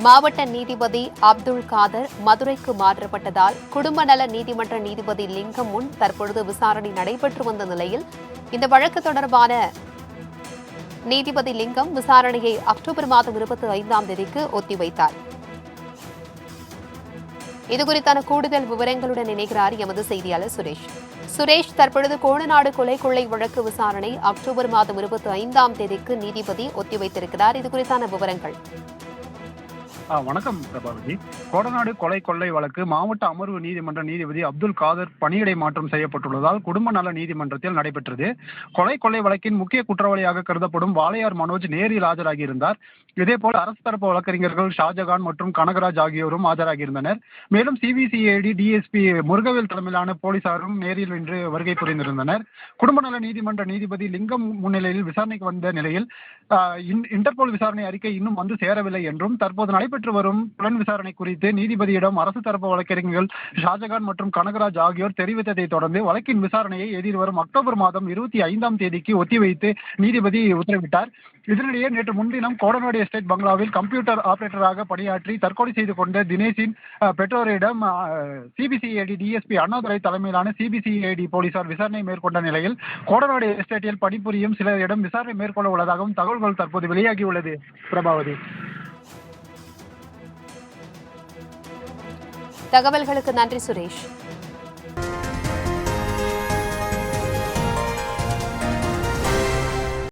மாவட்ட நீதிபதி அப்துல் காதர் மதுரைக்கு மாற்றப்பட்டதால் குடும்ப நல நீதிமன்ற நீதிபதி லிங்கம் முன் தற்பொழுது விசாரணை நடைபெற்று வந்த நிலையில் இந்த வழக்கு தொடர்பான நீதிபதி லிங்கம் விசாரணையை அக்டோபர் மாதம் 25ஆம் தேதிக்கு ஒத்திவைத்தார். இதுகுறித்தான கூடுதல் விவரங்களுடன் இணைகிறார் எமது செய்தியாளர் சுரேஷ். சுரேஷ், தற்பொழுது கோணநாடு கொலை வழக்கு விசாரணை அக்டோபர் மாதம் 25ஆம் தேதிக்கு நீதிபதி ஒத்திவைத்திருக்கிறார். இதுகுறித்தான விவரங்கள். வணக்கம் பிரபாவதி. கோடநாடு கொள்ளை வழக்கு மாவட்ட அமர்வு நீதிமன்ற நீதிபதி அப்துல் காதர் பணியிடை மாற்றம் செய்யப்பட்டுள்ளதால் குடும்ப நல நீதிமன்றத்தில் நடைபெற்றது. கொள்ளை வழக்கின் முக்கிய குற்றவாளியாக கருதப்படும் வாளையார் மனோஜ் நேரில் ஆஜராகியிருந்தார். இதேபோல் அரசு தரப்பு வழக்கறிஞர்கள் ஷாஜகான் மற்றும் கனகராஜ் ஆகியோரும் ஆஜராகியிருந்தனர். மேலும் சிபிசிஐடி டிஎஸ்பி முருகவேல் தலைமையிலான போலீசாரும் நேரில் இன்று வருகை புரிந்திருந்தனர். குடும்ப நல நீதிமன்ற நீதிபதி லிங்கம் முன்னிலையில் விசாரணைக்கு வந்த நிலையில் இன்டர்போல் விசாரணை அறிக்கை இன்னும் வந்து சேரவில்லை என்றும் தற்போது நடைபெற்று வரும் புலன் விசாரணை குறித்து நீதிபதியிடம் அரசு தரப்பு வழக்கறிஞர்கள் ஷாஜகான் மற்றும் கனகராஜ் ஆகியோர் தெரிவித்ததை தொடர்ந்து வழக்கின் விசாரணையை எதிர்வரும் அக்டோபர் மாதம் 25ஆம் தேதிக்கு ஒத்திவைத்து நீதிபதி உத்தரவிட்டார். இதனிடையே நேற்று முன்தினம் கோடநாடு எஸ்டேட் பங்களாவில் கம்ப்யூட்டர் ஆபரேட்டராக பணியாற்றி தற்கொலை செய்து கொண்ட தினேஷின் பெற்றோரிடம் சிபிசிஐடி டிஎஸ்பி அண்ணாதுரை தலைமையிலான சிபிசிஐடி போலீசார் விசாரணை மேற்கொண்ட நிலையில் கோடநாடு எஸ்டேட்டில் பணிபுரியும் சிலரிடம் விசாரணை மேற்கொள்ள உள்ளதாகவும் தகவல்கள் தற்போது வெளியாகியுள்ளது. பிரபாவதி, தகவல்களுக்கு நன்றி சுரேஷ்.